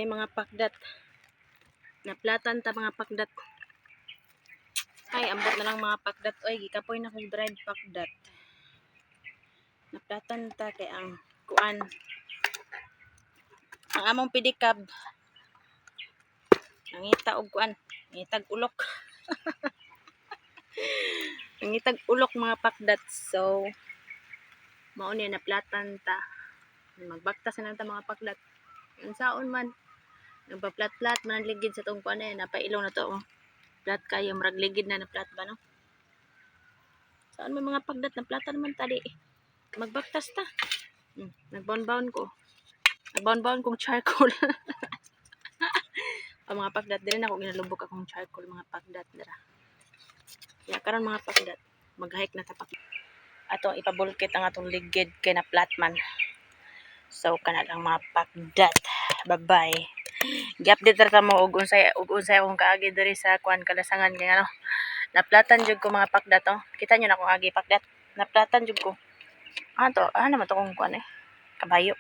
May mga pakdat. Naplatan ta mga pakdat. Ay, ambot na lang mga pakdat. Oy, gikapoy na kong drive pakdat. Naplatan ta kay ang kuan. Ang among pedicab. Nangita og kuan. Nangitag ulok. Nangitag ulok mga pakdat. So, mao ni naplatan ta. Magbaktas na lang ta mga pakdat. Ang saon man. Nagpa-plat-plat man ligid sa tong kuan eh. Napailaw na to. Oh. Plat kayo. Marag ligid na plat ba no? Saan may mga pagdat na plata naman tali. Magbaktas ta. Nagbound-bound ko. Nagbound-bound kong charcoal. Ang mga pagdat din ako ginalubok akong charcoal mga pagdat dira. Ya karon mga pagdat. Mag-hike na tapak. Ato ipabulkit ang atong ligid kay na flatman. So kana lang mga pagdat. Bye-bye. Gi-update ta mo og unsay akong kaagi diri sa kuan kalasangan kay ano. Naplatan jud ko mga pakdat oh. Kita nyo na akong agi pakdat. Naplatan jud ko. Ano naman to kung kuan eh. Kabayo.